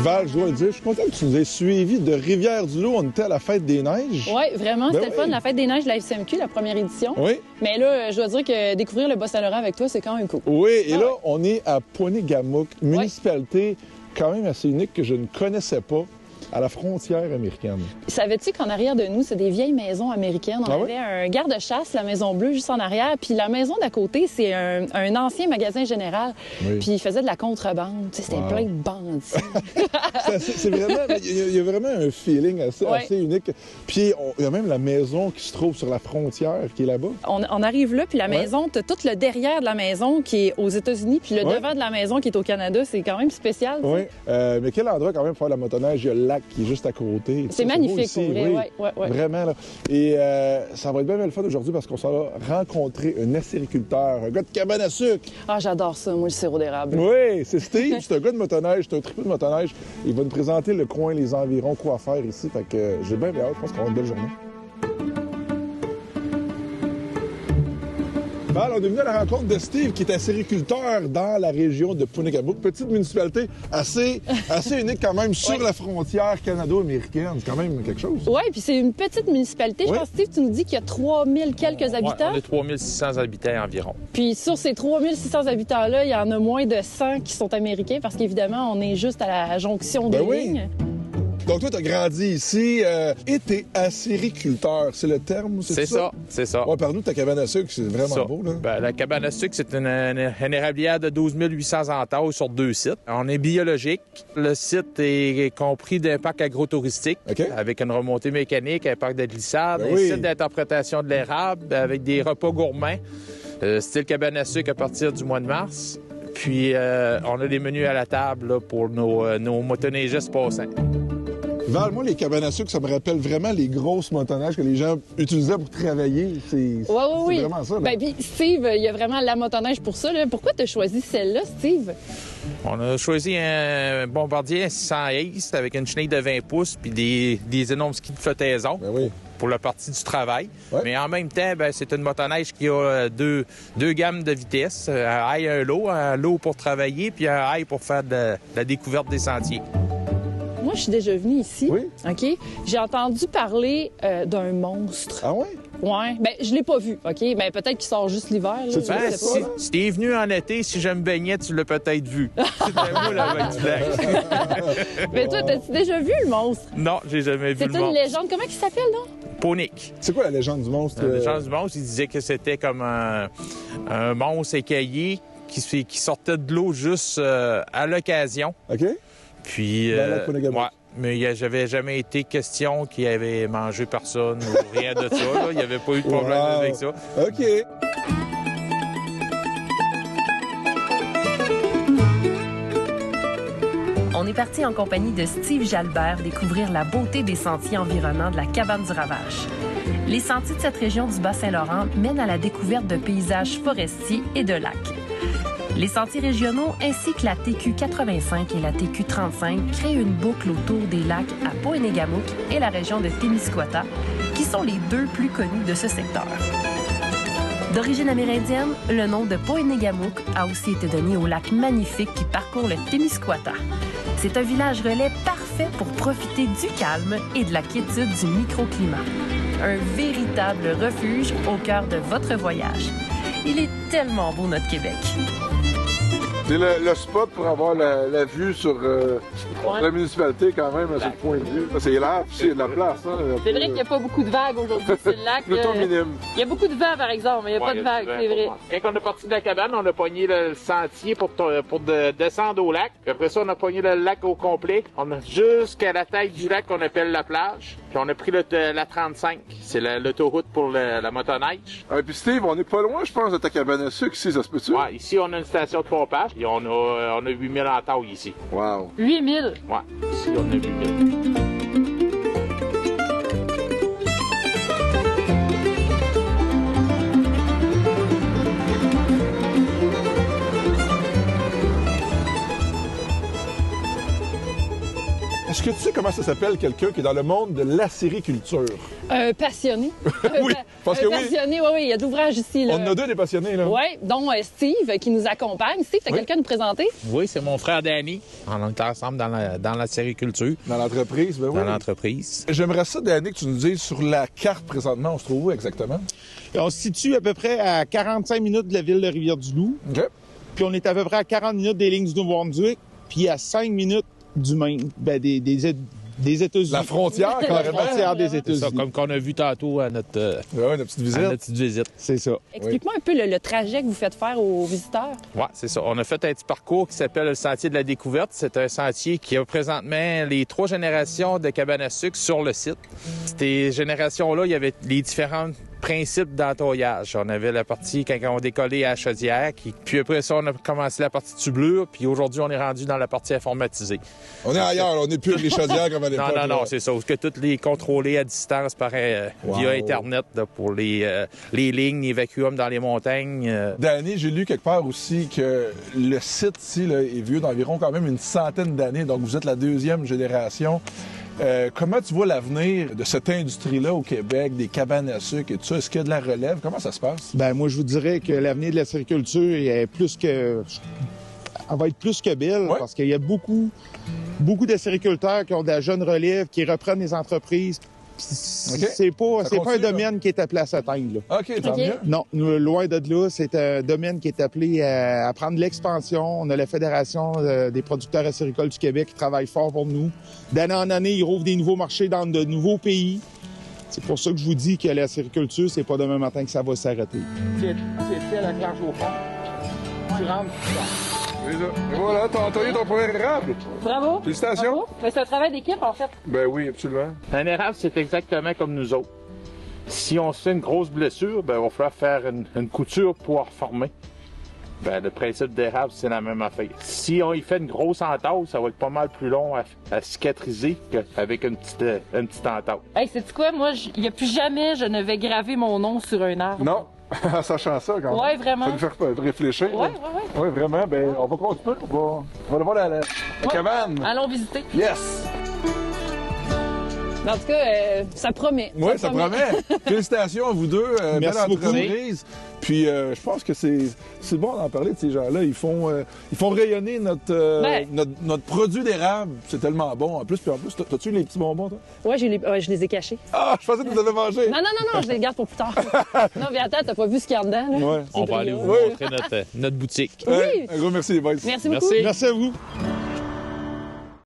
Val, je dois le dire, je suis content que tu nous aies suivis de Rivière-du-Loup. On était à la Fête des Neiges. Oui, vraiment, Ben c'était le fun. La Fête des Neiges de la FCMQ, la première édition. Oui. Mais là, je dois dire que découvrir le Bas-Saint-Laurent avec toi, c'est quand même cool. Oui, et là, on est à Poinet-Gamouk, municipalité quand même assez unique que je ne connaissais pas, à la frontière américaine. Savais-tu qu'en arrière de nous, c'est des vieilles maisons américaines? On avait un garde-chasse, la Maison Bleue, juste en arrière. Puis la maison d'à côté, c'est un ancien magasin général. Oui. Puis il faisait de la contrebande. Tu sais, c'était plein de bandits. C'est vraiment... Il y a vraiment un feeling assez unique. Puis il y a même la maison qui se trouve sur la frontière, qui est là-bas. On arrive là, puis la maison, t'as tout le derrière de la maison qui est aux États-Unis, puis le devant de la maison qui est au Canada. C'est quand même spécial. Oui. Mais quel endroit quand même pour faire la motoneige? Il y a le lac qui est juste à côté. C'est magnifique, pour vrai. Oui. Vraiment, là. Et ça va être bien le fun aujourd'hui parce qu'on s'en va rencontrer un acériculteur, un gars de cabane à sucre. Ah, j'adore ça, moi, le sirop d'érable. Oui, c'est Steve, c'est un gars de motoneige, c'est un triple de motoneige. Il va nous présenter le coin, les environs, quoi faire ici. Fait que j'ai bien hâte, je pense qu'on va avoir une belle journée. Val, on est venu à la rencontre de Steve, qui est acériculteur dans la région de Poinet-Gamouk. Petite municipalité assez unique quand même sur la frontière canado-américaine. C'est quand même quelque chose. Oui, puis c'est une petite municipalité. Je pense, Steve, tu nous dis qu'il y a 3000 quelques habitants. On a 3600 habitants environ. Puis sur ces 3600 habitants-là, il y en a moins de 100 qui sont américains parce qu'évidemment, on est juste à la jonction des lignes. Donc, toi, tu as grandi ici et t'es acériculteur. C'est le terme, c'est ça? C'est ça. Ouais, parle-nous de ta cabane à sucre, c'est vraiment beau, là. Ben, la cabane à sucre, c'est une érablière de 12 800 entailles sur 2 sites. On est biologique. Le site est compris d'un parc agro-touristique avec une remontée mécanique, un parc de glissade, un site d'interprétation de l'érable avec des repas gourmands, style cabane à sucre à partir du mois de mars. Puis, on a des menus à la table là, pour nos motoneigistes passants. Val, moi, les cabanes à sucre, ça me rappelle vraiment les grosses motoneiges que les gens utilisaient pour travailler. C'est vraiment ça. Ben, puis Steve, il y a vraiment la motoneige pour ça. Là. Pourquoi tu as choisi celle-là, Steve? On a choisi un Bombardier 600 Ace avec une chenille de 20 pouces puis des énormes skis de flottaison. Ben oui. Pour la partie du travail. Ouais. Mais en même temps, c'est une motoneige qui a deux gammes de vitesse. Un high, un low pour travailler, puis un high pour faire de la découverte des sentiers. Moi, je suis déjà venue ici. Oui. OK? J'ai entendu parler d'un monstre. Ah oui? Oui. Bien, je l'ai pas vu, OK? Bien, peut-être qu'il sort juste l'hiver. Si t'es venu en été, si je me baignais, tu l'as peut-être vu. C'est un moule avec du lac. Mais toi, t'as-tu déjà vu le monstre? Non, j'ai jamais vu le monstre. C'est une légende. Comment il s'appelle, non? Ponique. C'est quoi la légende du monstre? La légende du monstre, il disait que c'était comme un monstre écaillé qui sortait de l'eau juste à l'occasion. OK. Puis, mais j'avais jamais été question qu'il avait mangé personne ou rien de ça. Là. Il n'y avait pas eu de problème avec ça. OK. On est parti en compagnie de Steve Jalbert découvrir la beauté des sentiers environnants de la cabane du Ravache. Les sentiers de cette région du Bas-Saint-Laurent mènent à la découverte de paysages forestiers et de lacs. Les sentiers régionaux ainsi que la TQ 85 et la TQ 35 créent une boucle autour des lacs à Poinet-Gamouk et la région de Témiscouata, qui sont les deux plus connus de ce secteur. D'origine amérindienne, le nom de Poinet-Gamouk a aussi été donné au lac magnifique qui parcourt le Témiscouata. C'est un village relais parfait pour profiter du calme et de la quiétude du microclimat. Un véritable refuge au cœur de votre voyage. Il est tellement beau, notre Québec. C'est le spot pour avoir la vue sur la municipalité quand même, à ce point de vue. C'est large, il y a de la place. Hein, c'est vrai qu'il n'y a pas beaucoup de vagues aujourd'hui, c'est le lac. Plutôt minime. Il y a beaucoup de vent, par exemple, mais il n'y a pas de vagues, c'est vrai. Quand on est parti de la cabane, on a pogné le sentier pour descendre au lac. Puis après ça, on a pogné le lac au complet. On a jusqu'à la taille du lac qu'on appelle la plage. Puis on a pris la 35. C'est l'autoroute pour la motoneige. Et puis Steve, on n'est pas loin, je pense, de ta cabane à sucre ici, ça se peut-tu? Ouais, ici, on a une station de pompage. Et on a 8000 entailles ici. Wow. 8000? Ouais, ici, on a 8000. Est-ce que tu sais comment ça s'appelle quelqu'un qui est dans le monde de l'acériculture? Un passionné. Oui, parce que oui. Passionné, oui, il y a d'ouvrages ici. Là. On en a deux des passionnés, là. Oui, dont Steve qui nous accompagne. Steve, tu as quelqu'un à nous présenter? Oui, c'est mon frère Danny. On est ensemble dans la sériculture. Dans l'entreprise, ben oui. Dans l'entreprise. J'aimerais ça, Danny, que tu nous dises sur la carte présentement, on se trouve où exactement? On se situe à peu près à 45 minutes de la ville de Rivière-du-Loup. OK. Puis on est à peu près à 40 minutes des lignes du Nouveau-Brunswick, puis à 5 minutes du Maine, des États-Unis. La frontière, carrément. La frontière des C'est États-Unis. ça, comme qu'on a vu tantôt à notre Notre petite visite. C'est ça. Explique-moi un peu le trajet que vous faites faire aux visiteurs. Oui, c'est ça. On a fait un petit parcours qui s'appelle le Sentier de la Découverte. C'est un sentier qui a présentement les 3 générations de cabanes à sucre sur le site. Ces générations-là, il y avait les différents principes d'entoyage. On avait la partie quand on décollait à la chaudière, puis après ça, on a commencé la partie tublure, puis aujourd'hui, on est rendu dans la partie informatisée. On est ailleurs, on n'est plus avec les chaudières comme à l'époque. Non, c'est ça. Que toutes les contrôlés à distance via Internet là, pour les lignes, les vacuums dans les montagnes. Danny, j'ai lu quelque part aussi que le site ici là, est vieux d'environ quand même une centaine d'années, donc vous êtes la 2e génération. Comment tu vois l'avenir de cette industrie-là au Québec, des cabanes à sucre et tout ça? Est-ce qu'il y a de la relève? Comment ça se passe? Ben moi, je vous dirais que l'avenir de la sériculture est elle va être plus que belle parce qu'il y a beaucoup de sériculteurs qui ont de la jeune relève, qui reprennent les entreprises. C'est pas un domaine qui est appelé à s'atteindre. OK, tant mieux. Non, loin de là, c'est un domaine qui est appelé à prendre l'expansion. On a la Fédération des producteurs acéricoles du Québec qui travaille fort pour nous. D'année en année, ils rouvrent des nouveaux marchés dans de nouveaux pays. C'est pour ça que je vous dis que la sériculture, c'est pas demain matin que ça va s'arrêter. C'est fait la clenche au fond. Tu rentres, tu sors. Et voilà, t'as entendu ton premier érable. Bravo. Félicitations. Bravo. C'est un travail d'équipe, en fait. Ben oui, absolument. Un érable, c'est exactement comme nous autres. Si on se fait une grosse blessure, ben, il va falloir faire une couture pour pouvoir former. Ben, le principe d'érable, c'est la même affaire. Si on y fait une grosse entaille, ça va être pas mal plus long à cicatriser qu'avec une petite entaille. Hey, sais-tu quoi? Moi, il n'y a plus jamais je ne vais graver mon nom sur un arbre. Non, sachant ça quand même. Ouais, vraiment. Ça nous fait réfléchir. Ouais. Oui, vraiment. Ben, on va continuer. On va aller voir la cabane. Allons visiter. Yes! En tout cas, ça promet. Oui, ça promet. Félicitations à vous deux. Belle entreprise. Puis je pense que c'est bon d'en parler de ces gens-là. Ils font rayonner notre produit d'érable. C'est tellement bon. En plus, t'as-tu les petits bonbons, toi? Oui, je les ai cachés. Ah, je pensais que tu les avais mangés. Non, je les garde pour plus tard. Non, mais attends, t'as pas vu ce qu'il y a dedans, là? Ouais. On va aller vous montrer notre boutique. Oui. Un gros merci, les boys. Merci beaucoup. Merci. Merci à vous.